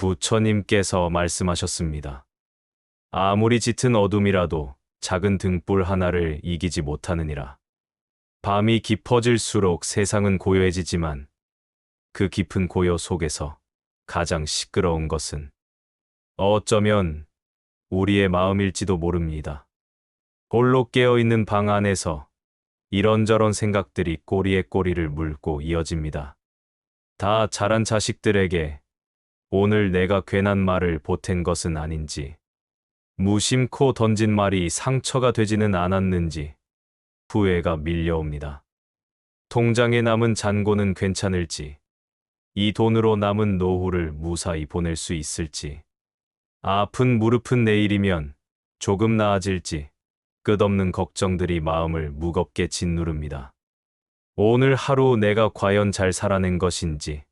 부처님께서 말씀하셨습니다. 아무리 짙은 어둠이라도 작은 등불 하나를 이기지 못하느니라. 밤이 깊어질수록 세상은 고요해지지만 그 깊은 고요 속에서 가장 시끄러운 것은 어쩌면 우리의 마음일지도 모릅니다. 홀로 깨어있는 방 안에서 이런저런 생각들이 꼬리에 꼬리를 물고 이어집니다. 다 자란 자식들에게 오늘 내가 괜한 말을 보탠 것은 아닌지, 무심코 던진 말이 상처가 되지는 않았는지 후회가 밀려옵니다. 통장에 남은 잔고는 괜찮을지, 이 돈으로 남은 노후를 무사히 보낼 수 있을지, 아픈 무릎은 내일이면 조금 나아질지 끝없는 걱정들이 마음을 무겁게 짓누릅니다. 오늘 하루 내가 과연 잘 살아낸 것인지,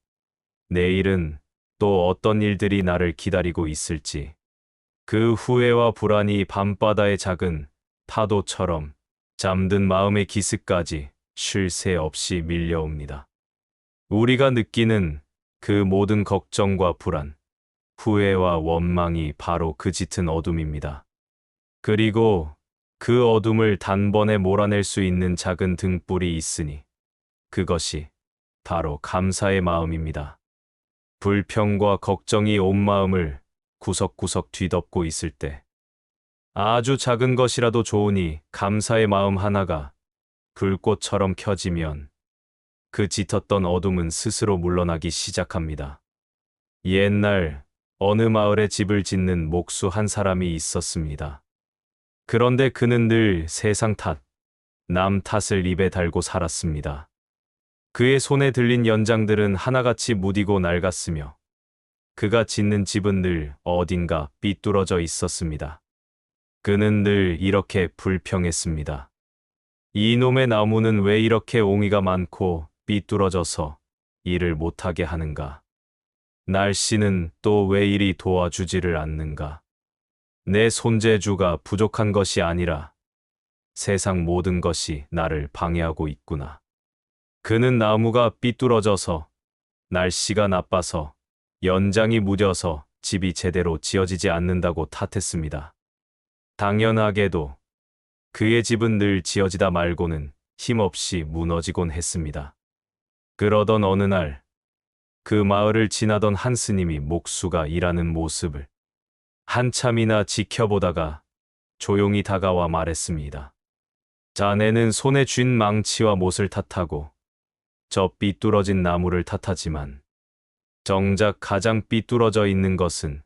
내일은 또 어떤 일들이 나를 기다리고 있을지, 그 후회와 불안이 밤바다의 작은 파도처럼 잠든 마음의 기스까지 쉴 새 없이 밀려옵니다. 우리가 느끼는 그 모든 걱정과 불안, 후회와 원망이 바로 그 짙은 어둠입니다. 그리고 그 어둠을 단번에 몰아낼 수 있는 작은 등불이 있으니 그것이 바로 감사의 마음입니다. 불평과 걱정이 온 마음을 구석구석 뒤덮고 있을 때 아주 작은 것이라도 좋으니 감사의 마음 하나가 불꽃처럼 켜지면 그 짙었던 어둠은 스스로 물러나기 시작합니다. 옛날 어느 마을에 집을 짓는 목수 한 사람이 있었습니다. 그런데 그는 늘 세상 탓, 남 탓을 입에 달고 살았습니다. 그의 손에 들린 연장들은 하나같이 무디고 낡았으며 그가 짓는 집은 늘 어딘가 삐뚤어져 있었습니다. 그는 늘 이렇게 불평했습니다. 이놈의 나무는 왜 이렇게 옹이가 많고 삐뚤어져서 일을 못하게 하는가? 날씨는 또 왜 이리 도와주지를 않는가? 내 손재주가 부족한 것이 아니라 세상 모든 것이 나를 방해하고 있구나. 그는 나무가 삐뚤어져서, 날씨가 나빠서, 연장이 무뎌서 집이 제대로 지어지지 않는다고 탓했습니다. 당연하게도 그의 집은 늘 지어지다 말고는 힘없이 무너지곤 했습니다. 그러던 어느 날, 그 마을을 지나던 한 스님이 목수가 일하는 모습을 한참이나 지켜보다가 조용히 다가와 말했습니다. 자네는 손에 쥔 망치와 못을 탓하고 저 삐뚤어진 나무를 탓하지만 정작 가장 삐뚤어져 있는 것은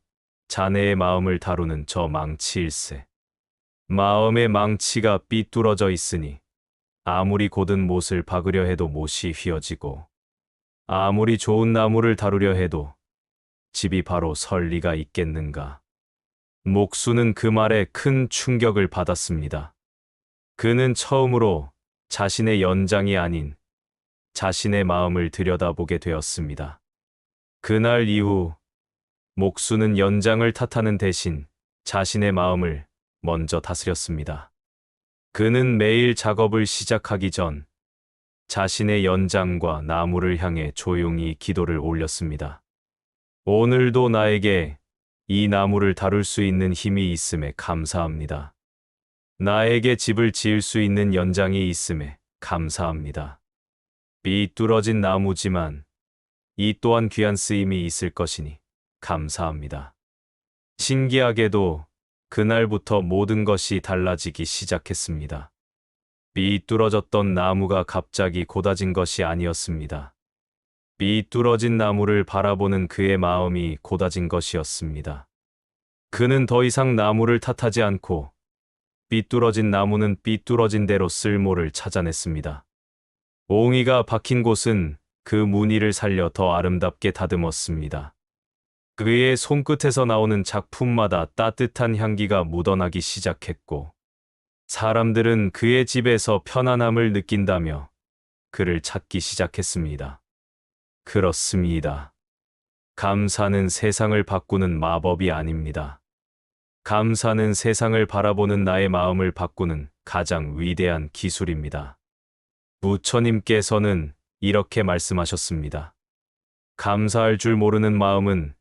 자네의 마음을 다루는 저 망치일세. 마음의 망치가 삐뚤어져 있으니 아무리 곧은 못을 박으려 해도 못이 휘어지고 아무리 좋은 나무를 다루려 해도 집이 바로 설 리가 있겠는가. 목수는 그 말에 큰 충격을 받았습니다. 그는 처음으로 자신의 연장이 아닌 자신의 마음을 들여다보게 되었습니다. 그날 이후 목수는 연장을 탓하는 대신 자신의 마음을 먼저 다스렸습니다. 그는 매일 작업을 시작하기 전 자신의 연장과 나무를 향해 조용히 기도를 올렸습니다. 오늘도 나에게 이 나무를 다룰 수 있는 힘이 있음에 감사합니다. 나에게 집을 지을 수 있는 연장이 있음에 감사합니다. 삐뚤어진 나무지만 이 또한 귀한 쓰임이 있을 것이니 감사합니다. 신기하게도 그날부터 모든 것이 달라지기 시작했습니다. 삐뚤어졌던 나무가 갑자기 고다진 것이 아니었습니다. 삐뚤어진 나무를 바라보는 그의 마음이 고다진 것이었습니다. 그는 더 이상 나무를 탓하지 않고 삐뚤어진 나무는 삐뚤어진 대로 쓸모를 찾아냈습니다. 옹이가 박힌 곳은 그 무늬를 살려 더 아름답게 다듬었습니다. 그의 손끝에서 나오는 작품마다 따뜻한 향기가 묻어나기 시작했고 사람들은 그의 집에서 편안함을 느낀다며 그를 찾기 시작했습니다. 그렇습니다. 감사는 세상을 바꾸는 마법이 아닙니다. 감사는 세상을 바라보는 나의 마음을 바꾸는 가장 위대한 기술입니다. 부처님께서는 이렇게 말씀하셨습니다. 감사할 줄 모르는 마음은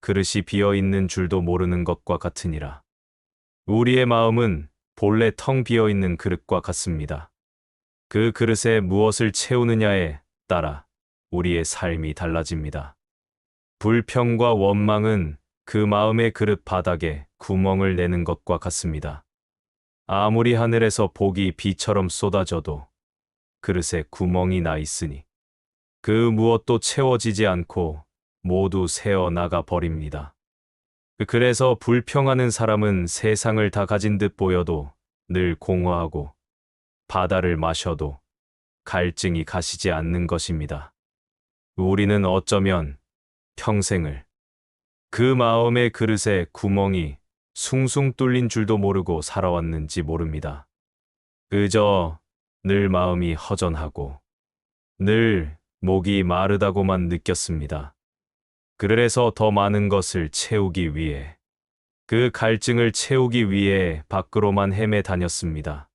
그릇이 비어 있는 줄도 모르는 것과 같으니라. 우리의 마음은 본래 텅 비어 있는 그릇과 같습니다. 그 그릇에 무엇을 채우느냐에 따라 우리의 삶이 달라집니다. 불평과 원망은 그 마음의 그릇 바닥에 구멍을 내는 것과 같습니다. 아무리 하늘에서 복이 비처럼 쏟아져도 그릇에 구멍이 나 있으니 그 무엇도 채워지지 않고 모두 새어 나가 버립니다. 그래서 불평하는 사람은 세상을 다 가진 듯 보여도 늘 공허하고 바다를 마셔도 갈증이 가시지 않는 것입니다. 우리는 어쩌면 평생을 그 마음의 그릇에 구멍이 숭숭 뚫린 줄도 모르고 살아왔는지 모릅니다. 그저 늘 마음이 허전하고 늘 목이 마르다고만 느꼈습니다. 그래서 더 많은 것을 채우기 위해 그 갈증을 채우기 위해 밖으로만 헤매 다녔습니다.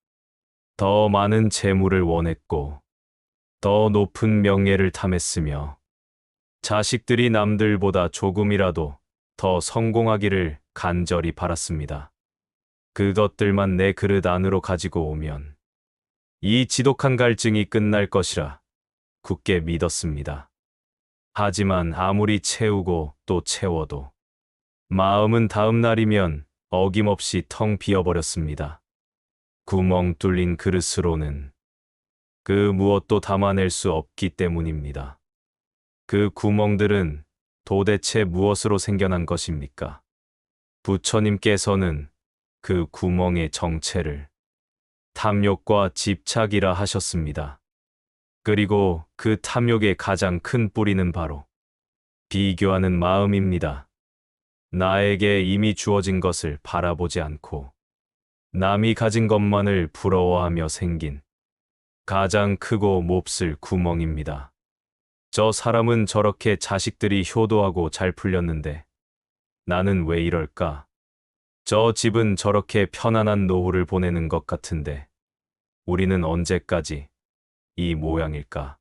더 많은 재물을 원했고 더 높은 명예를 탐했으며 자식들이 남들보다 조금이라도 더 성공하기를 간절히 바랐습니다. 그것들만 내 그릇 안으로 가지고 오면 이 지독한 갈증이 끝날 것이라 굳게 믿었습니다. 하지만 아무리 채우고 또 채워도 마음은 다음 날이면 어김없이 텅 비어버렸습니다. 구멍 뚫린 그릇으로는 그 무엇도 담아낼 수 없기 때문입니다. 그 구멍들은 도대체 무엇으로 생겨난 것입니까? 부처님께서는 그 구멍의 정체를 탐욕과 집착이라 하셨습니다. 그리고 그 탐욕의 가장 큰 뿌리는 바로 비교하는 마음입니다. 나에게 이미 주어진 것을 바라보지 않고 남이 가진 것만을 부러워하며 생긴 가장 크고 몹쓸 구멍입니다. 저 사람은 저렇게 자식들이 효도하고 잘 풀렸는데 나는 왜 이럴까? 저 집은 저렇게 편안한 노후를 보내는 것 같은데 우리는 언제까지 이 모양일까?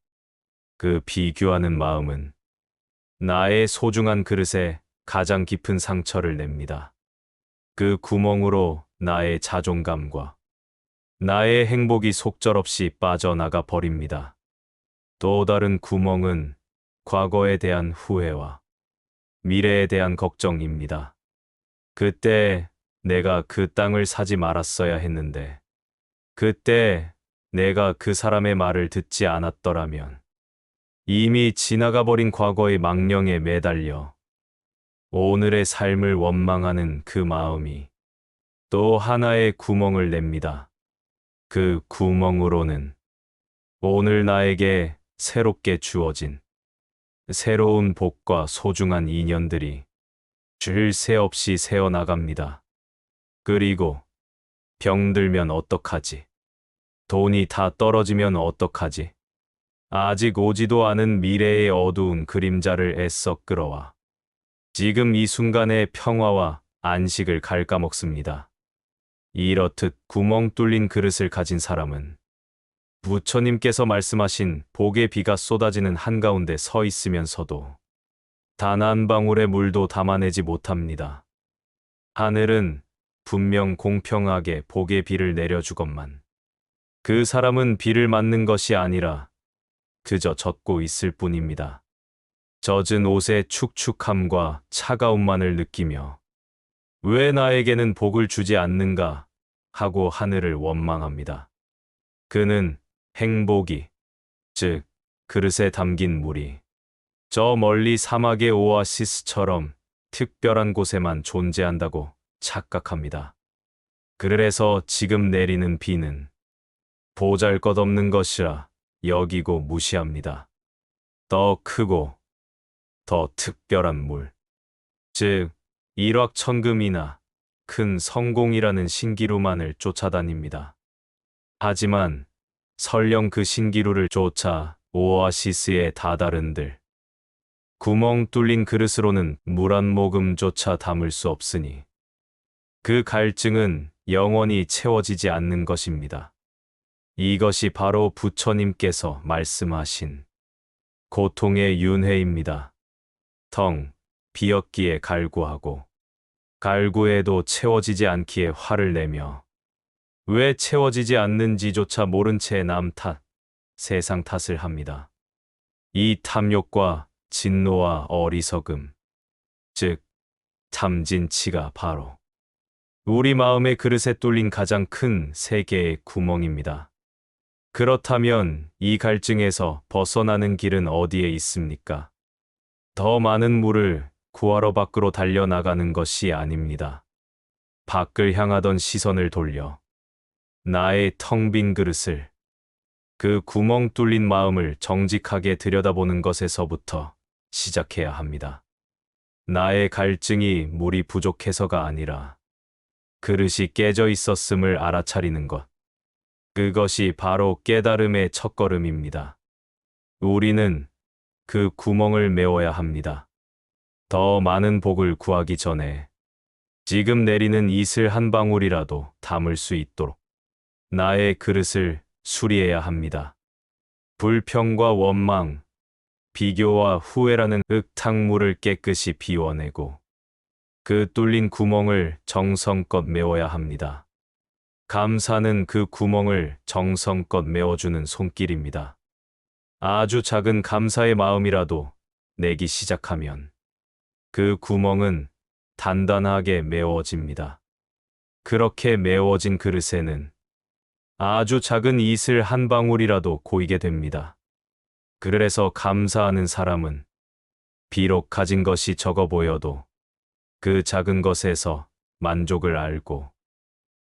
그 비교하는 마음은 나의 소중한 그릇에 가장 깊은 상처를 냅니다. 그 구멍으로 나의 자존감과 나의 행복이 속절없이 빠져나가 버립니다. 또 다른 구멍은 과거에 대한 후회와 미래에 대한 걱정입니다. 그때 내가 그 땅을 사지 말았어야 했는데, 그때 내가 그 사람의 말을 듣지 않았더라면, 이미 지나가 버린 과거의 망령에 매달려 오늘의 삶을 원망하는 그 마음이 또 하나의 구멍을 냅니다. 그 구멍으로는 오늘 나에게 새롭게 주어진 새로운 복과 소중한 인연들이 줄 새 없이 새어나갑니다. 그리고 병들면 어떡하지? 돈이 다 떨어지면 어떡하지? 아직 오지도 않은 미래의 어두운 그림자를 애써 끌어와 지금 이 순간의 평화와 안식을 갉아먹습니다. 이렇듯 구멍 뚫린 그릇을 가진 사람은 부처님께서 말씀하신 복의 비가 쏟아지는 한가운데 서 있으면서도 단 한 방울의 물도 담아내지 못합니다. 하늘은 분명 공평하게 복의 비를 내려주건만 그 사람은 비를 맞는 것이 아니라 그저 젖고 있을 뿐입니다. 젖은 옷의 축축함과 차가움만을 느끼며 왜 나에게는 복을 주지 않는가 하고 하늘을 원망합니다. 그는 행복이, 즉 그릇에 담긴 물이 저 멀리 사막의 오아시스처럼 특별한 곳에만 존재한다고 착각합니다. 그래서 지금 내리는 비는 보잘것없는 것이라 여기고 무시합니다. 더 크고 더 특별한 물, 즉 일확천금이나 큰 성공이라는 신기루만을 쫓아다닙니다. 하지만 설령 그 신기루를 쫓아 오아시스에 다다른들 구멍 뚫린 그릇으로는 물 한 모금조차 담을 수 없으니 그 갈증은 영원히 채워지지 않는 것입니다. 이것이 바로 부처님께서 말씀하신 고통의 윤회입니다. 텅 비었기에 갈구하고 갈구해도 채워지지 않기에 화를 내며 왜 채워지지 않는지조차 모른 채 남 탓, 세상 탓을 합니다. 이 탐욕과 진노와 어리석음, 즉 탐진치가 바로 우리 마음의 그릇에 뚫린 가장 큰 세 개의 구멍입니다. 그렇다면 이 갈증에서 벗어나는 길은 어디에 있습니까? 더 많은 물을 구하러 밖으로 달려나가는 것이 아닙니다. 밖을 향하던 시선을 돌려 나의 텅 빈 그릇을, 그 구멍 뚫린 마음을 정직하게 들여다보는 것에서부터 시작해야 합니다. 나의 갈증이 물이 부족해서가 아니라 그릇이 깨져 있었음을 알아차리는 것. 그것이 바로 깨달음의 첫걸음입니다. 우리는 그 구멍을 메워야 합니다. 더 많은 복을 구하기 전에 지금 내리는 이슬 한 방울이라도 담을 수 있도록 나의 그릇을 수리해야 합니다. 불평과 원망, 비교와 후회라는 흙탕물을 깨끗이 비워내고 그 뚫린 구멍을 정성껏 메워야 합니다. 감사는 그 구멍을 정성껏 메워주는 손길입니다. 아주 작은 감사의 마음이라도 내기 시작하면 그 구멍은 단단하게 메워집니다. 그렇게 메워진 그릇에는 아주 작은 이슬 한 방울이라도 고이게 됩니다. 그래서 감사하는 사람은 비록 가진 것이 적어 보여도 그 작은 것에서 만족을 알고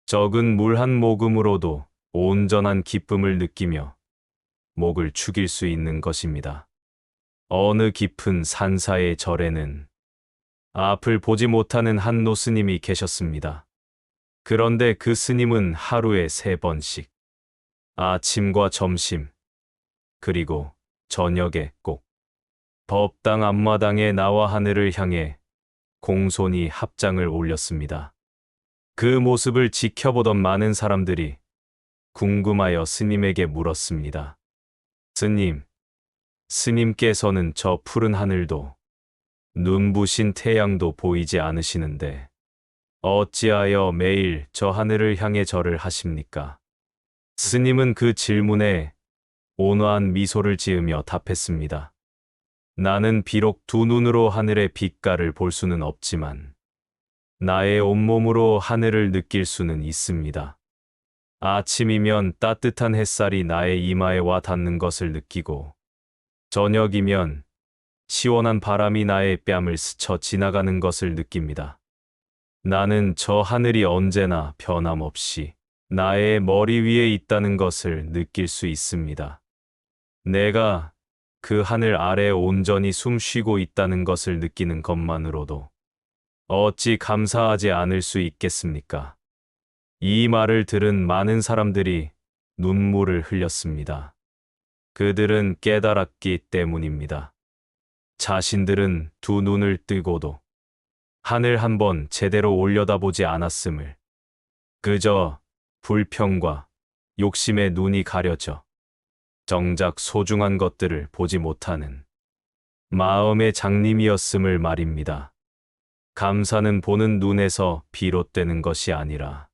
적은 물 한 모금으로도 온전한 기쁨을 느끼며 목을 축일 수 있는 것입니다. 어느 깊은 산사의 절에는 앞을 보지 못하는 한 노스님이 계셨습니다. 그런데 그 스님은 하루에 3번씩 아침과 점심 그리고 저녁에 꼭 법당 앞마당에 나와 하늘을 향해 공손히 합장을 올렸습니다. 그 모습을 지켜보던 많은 사람들이 궁금하여 스님에게 물었습니다. 스님, 스님께서는 저 푸른 하늘도 눈부신 태양도 보이지 않으시는데 어찌하여 매일 저 하늘을 향해 절을 하십니까? 스님은 그 질문에 온화한 미소를 지으며 답했습니다. 나는 비록 두 눈으로 하늘의 빛깔을 볼 수는 없지만 나의 온몸으로 하늘을 느낄 수는 있습니다. 아침이면 따뜻한 햇살이 나의 이마에 와 닿는 것을 느끼고 저녁이면 시원한 바람이 나의 뺨을 스쳐 지나가는 것을 느낍니다. 나는 저 하늘이 언제나 변함없이 나의 머리 위에 있다는 것을 느낄 수 있습니다. 내가 그 하늘 아래 온전히 숨 쉬고 있다는 것을 느끼는 것만으로도 어찌 감사하지 않을 수 있겠습니까? 이 말을 들은 많은 사람들이 눈물을 흘렸습니다. 그들은 깨달았기 때문입니다. 자신들은 두 눈을 뜨고도 하늘 한번 제대로 올려다보지 않았음을, 그저 불평과 욕심에 눈이 가려져 정작 소중한 것들을 보지 못하는 마음의 장님이었음을 말입니다. 감사는 보는 눈에서 비롯되는 것이 아니라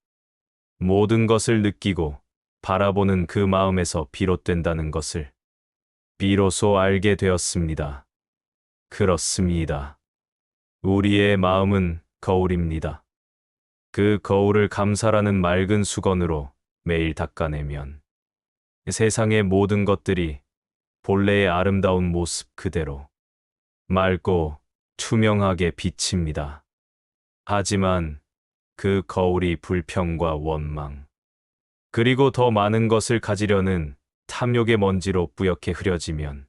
모든 것을 느끼고 바라보는 그 마음에서 비롯된다는 것을 비로소 알게 되었습니다. 그렇습니다. 우리의 마음은 거울입니다. 그 거울을 감사라는 맑은 수건으로 매일 닦아내면 세상의 모든 것들이 본래의 아름다운 모습 그대로 맑고 투명하게 비칩니다. 하지만 그 거울이 불평과 원망, 그리고 더 많은 것을 가지려는 탐욕의 먼지로 뿌옇게 흐려지면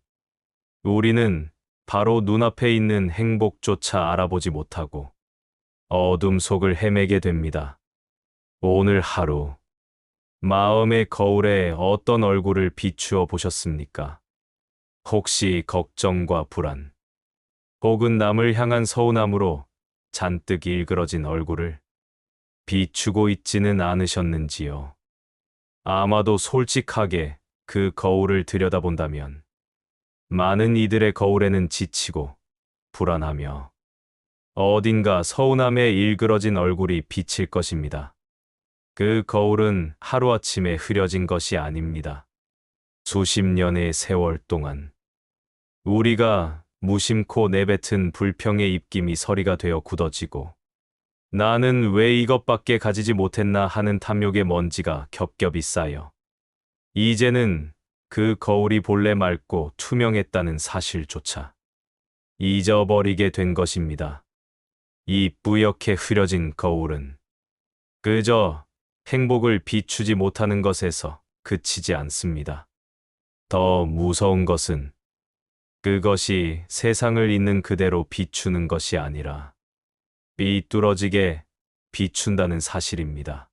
우리는 바로 눈앞에 있는 행복조차 알아보지 못하고 어둠 속을 헤매게 됩니다. 오늘 하루 마음의 거울에 어떤 얼굴을 비추어 보셨습니까? 혹시 걱정과 불안, 혹은 남을 향한 서운함으로 잔뜩 일그러진 얼굴을 비추고 있지는 않으셨는지요? 아마도 솔직하게 그 거울을 들여다본다면 많은 이들의 거울에는 지치고 불안하며 어딘가 서운함에 일그러진 얼굴이 비칠 것입니다. 그 거울은 하루아침에 흐려진 것이 아닙니다. 수십 년의 세월 동안 우리가 무심코 내뱉은 불평의 입김이 서리가 되어 굳어지고 나는 왜 이것밖에 가지지 못했나 하는 탐욕의 먼지가 겹겹이 쌓여 이제는 그 거울이 본래 맑고 투명했다는 사실조차 잊어버리게 된 것입니다. 이 뿌옇게 흐려진 거울은 그저 행복을 비추지 못하는 것에서 그치지 않습니다. 더 무서운 것은 그것이 세상을 있는 그대로 비추는 것이 아니라 삐뚤어지게 비춘다는 사실입니다.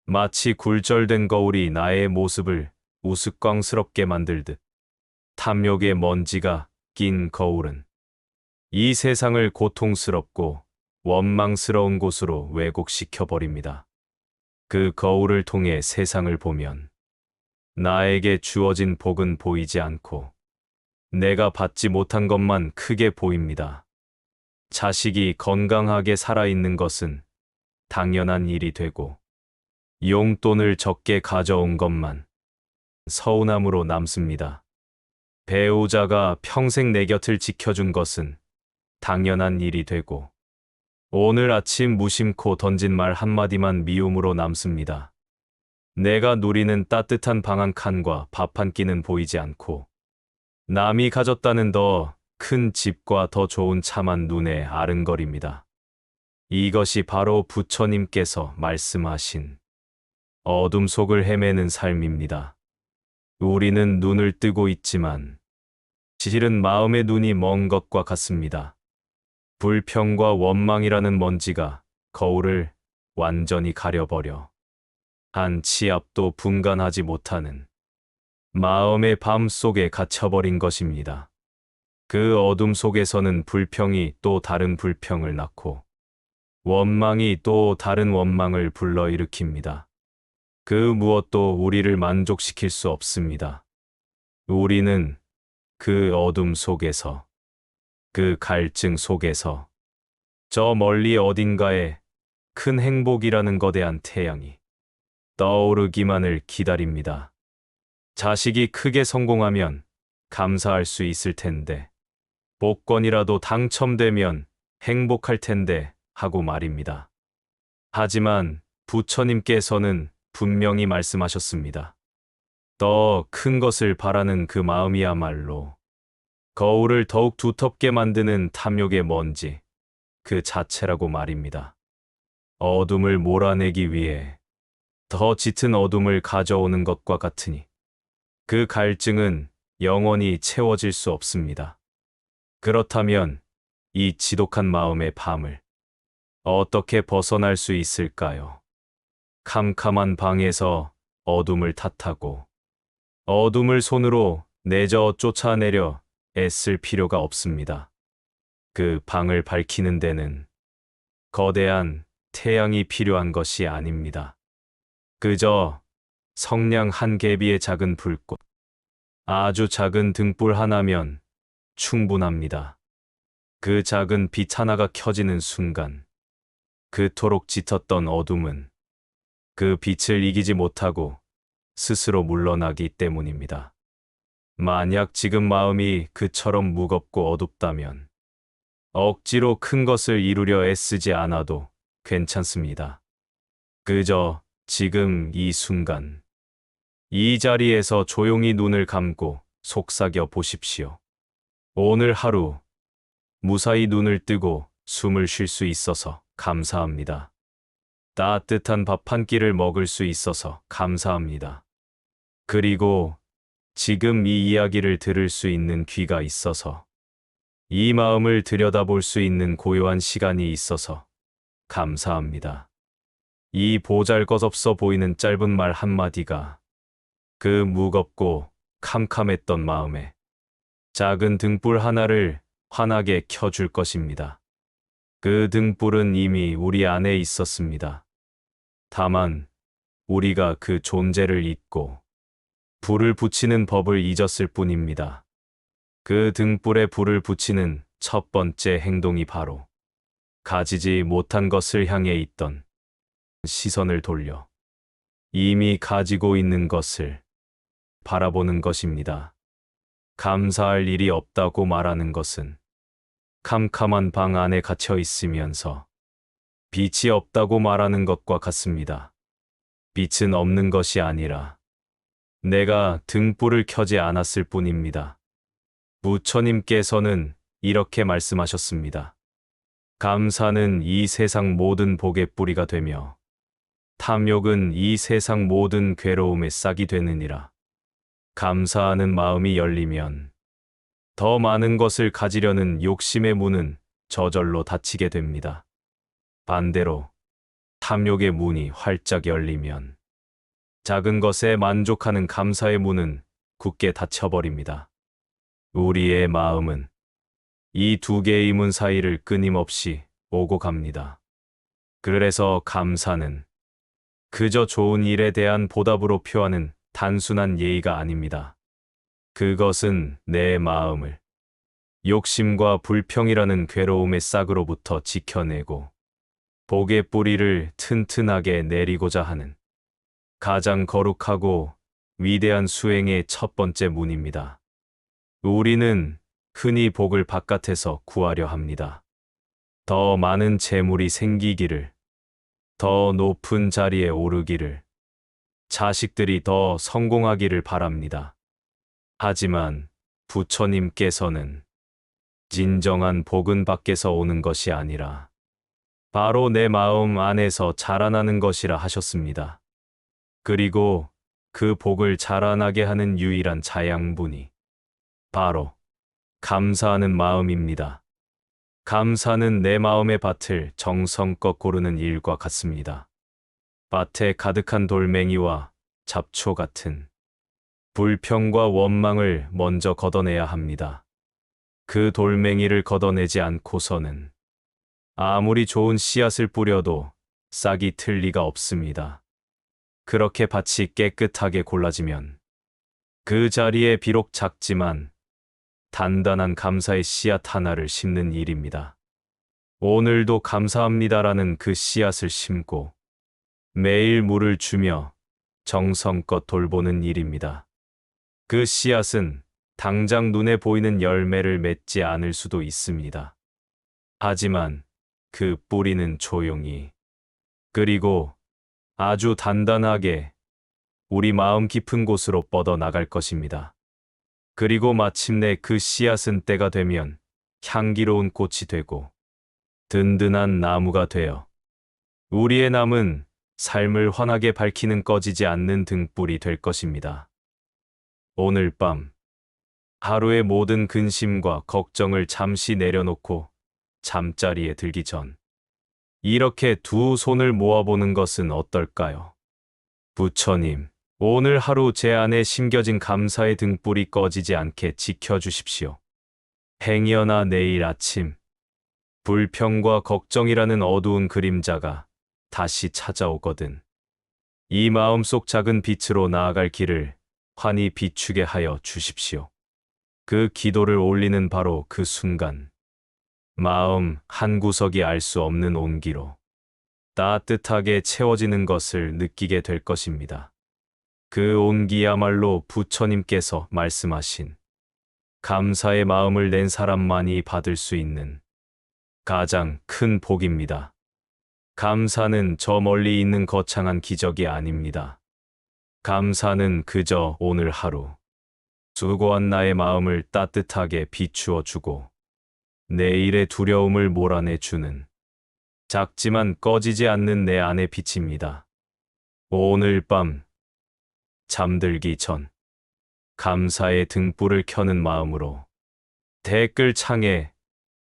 마치 굴절된 거울이 나의 모습을 우스꽝스럽게 만들듯 탐욕의 먼지가 낀 거울은 이 세상을 고통스럽고 원망스러운 곳으로 왜곡시켜 버립니다. 그 거울을 통해 세상을 보면 나에게 주어진 복은 보이지 않고 내가 받지 못한 것만 크게 보입니다. 자식이 건강하게 살아있는 것은 당연한 일이 되고 용돈을 적게 가져온 것만 서운함으로 남습니다. 배우자가 평생 내 곁을 지켜준 것은 당연한 일이 되고 오늘 아침 무심코 던진 말 한마디만 미움으로 남습니다. 내가 누리는 따뜻한 방 한 칸과 밥 한 끼는 보이지 않고 남이 가졌다는 더 큰 집과 더 좋은 차만 눈에 아른거립니다. 이것이 바로 부처님께서 말씀하신 어둠 속을 헤매는 삶입니다. 우리는 눈을 뜨고 있지만 실은 마음의 눈이 먼 것과 같습니다. 불평과 원망이라는 먼지가 거울을 완전히 가려버려 한 치 앞도 분간하지 못하는 마음의 밤 속에 갇혀버린 것입니다. 그 어둠 속에서는 불평이 또 다른 불평을 낳고 원망이 또 다른 원망을 불러일으킵니다. 그 무엇도 우리를 만족시킬 수 없습니다. 우리는 그 어둠 속에서, 그 갈증 속에서 저 멀리 어딘가에 큰 행복이라는 거대한 태양이 떠오르기만을 기다립니다. 자식이 크게 성공하면 감사할 수 있을 텐데, 복권이라도 당첨되면 행복할 텐데 하고 말입니다. 하지만 부처님께서는 분명히 말씀하셨습니다. 더 큰 것을 바라는 그 마음이야말로 거울을 더욱 두텁게 만드는 탐욕의 먼지 그 자체라고 말입니다. 어둠을 몰아내기 위해 더 짙은 어둠을 가져오는 것과 같으니 그 갈증은 영원히 채워질 수 없습니다. 그렇다면 이 지독한 마음의 밤을 어떻게 벗어날 수 있을까요? 캄캄한 방에서 어둠을 탓하고 어둠을 손으로 내저 쫓아내려 애쓸 필요가 없습니다. 그 방을 밝히는 데는 거대한 태양이 필요한 것이 아닙니다. 그저 성냥 한 개비의 작은 불꽃, 아주 작은 등불 하나면 충분합니다. 그 작은 빛 하나가 켜지는 순간 그토록 짙었던 어둠은 그 빛을 이기지 못하고 스스로 물러나기 때문입니다. 만약 지금 마음이 그처럼 무겁고 어둡다면 억지로 큰 것을 이루려 애쓰지 않아도 괜찮습니다. 그저 지금 이 순간, 이 자리에서 조용히 눈을 감고 속삭여 보십시오. 오늘 하루 무사히 눈을 뜨고 숨을 쉴 수 있어서 감사합니다. 따뜻한 밥 한 끼를 먹을 수 있어서 감사합니다. 그리고 지금 이 이야기를 들을 수 있는 귀가 있어서, 이 마음을 들여다볼 수 있는 고요한 시간이 있어서 감사합니다. 이 보잘것없어 보이는 짧은 말 한마디가 그 무겁고 캄캄했던 마음에 작은 등불 하나를 환하게 켜줄 것입니다. 그 등불은 이미 우리 안에 있었습니다. 다만 우리가 그 존재를 잊고 불을 붙이는 법을 잊었을 뿐입니다. 그 등불에 불을 붙이는 첫 번째 행동이 바로 가지지 못한 것을 향해 있던 시선을 돌려 이미 가지고 있는 것을 바라보는 것입니다. 감사할 일이 없다고 말하는 것은 캄캄한 방 안에 갇혀 있으면서 빛이 없다고 말하는 것과 같습니다. 빛은 없는 것이 아니라 내가 등불을 켜지 않았을 뿐입니다. 부처님께서는 이렇게 말씀하셨습니다. 감사는 이 세상 모든 복의 뿌리가 되며 탐욕은 이 세상 모든 괴로움의 싹이 되느니라. 감사하는 마음이 열리면 더 많은 것을 가지려는 욕심의 문은 저절로 닫히게 됩니다. 반대로 탐욕의 문이 활짝 열리면 작은 것에 만족하는 감사의 문은 굳게 닫혀버립니다. 우리의 마음은 이 두 개의 문 사이를 끊임없이 오고 갑니다. 그래서 감사는 그저 좋은 일에 대한 보답으로 표하는 단순한 예의가 아닙니다. 그것은 내 마음을 욕심과 불평이라는 괴로움의 싹으로부터 지켜내고 복의 뿌리를 튼튼하게 내리고자 하는 가장 거룩하고 위대한 수행의 첫 번째 문입니다. 우리는 흔히 복을 바깥에서 구하려 합니다. 더 많은 재물이 생기기를, 더 높은 자리에 오르기를, 자식들이 더 성공하기를 바랍니다. 하지만 부처님께서는 진정한 복은 밖에서 오는 것이 아니라 바로 내 마음 안에서 자라나는 것이라 하셨습니다. 그리고 그 복을 자라나게 하는 유일한 자양분이 바로 감사하는 마음입니다. 감사는 내 마음의 밭을 정성껏 고르는 일과 같습니다. 밭에 가득한 돌멩이와 잡초 같은 불평과 원망을 먼저 걷어내야 합니다. 그 돌멩이를 걷어내지 않고서는 아무리 좋은 씨앗을 뿌려도 싹이 틀 리가 없습니다. 그렇게 밭이 깨끗하게 골라지면 그 자리에 비록 작지만 단단한 감사의 씨앗 하나를 심는 일입니다. 오늘도 감사합니다라는 그 씨앗을 심고 매일 물을 주며 정성껏 돌보는 일입니다. 그 씨앗은 당장 눈에 보이는 열매를 맺지 않을 수도 있습니다. 하지만 그 뿌리는 조용히 그리고 아주 단단하게 우리 마음 깊은 곳으로 뻗어나갈 것입니다. 그리고 마침내 그 씨앗은 때가 되면 향기로운 꽃이 되고 든든한 나무가 되어 우리의 남은 삶을 환하게 밝히는 꺼지지 않는 등불이 될 것입니다. 오늘 밤 하루의 모든 근심과 걱정을 잠시 내려놓고 잠자리에 들기 전 이렇게 두 손을 모아보는 것은 어떨까요? 부처님, 오늘 하루 제 안에 심겨진 감사의 등불이 꺼지지 않게 지켜주십시오. 행여나 내일 아침 불평과 걱정이라는 어두운 그림자가 다시 찾아오거든 이 마음속 작은 빛으로 나아갈 길을 환히 비추게 하여 주십시오. 그 기도를 올리는 바로 그 순간 마음 한 구석이 알 수 없는 온기로 따뜻하게 채워지는 것을 느끼게 될 것입니다. 그 온기야말로 부처님께서 말씀하신 감사의 마음을 낸 사람만이 받을 수 있는 가장 큰 복입니다. 감사는 저 멀리 있는 거창한 기적이 아닙니다. 감사는 그저 오늘 하루 수고한 나의 마음을 따뜻하게 비추어 주고 내일의 두려움을 몰아내 주는 작지만 꺼지지 않는 내 안의 빛입니다. 오늘 밤 잠들기 전 감사의 등불을 켜는 마음으로 댓글 창에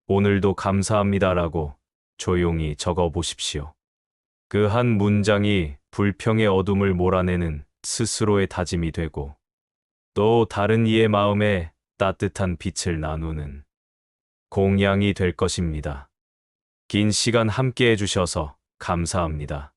오늘도 감사합니다라고 조용히 적어 보십시오. 그 한 문장이 불평의 어둠을 몰아내는 스스로의 다짐이 되고 또 다른 이의 마음에 따뜻한 빛을 나누는 공양이 될 것입니다. 긴 시간 함께 해주셔서 감사합니다.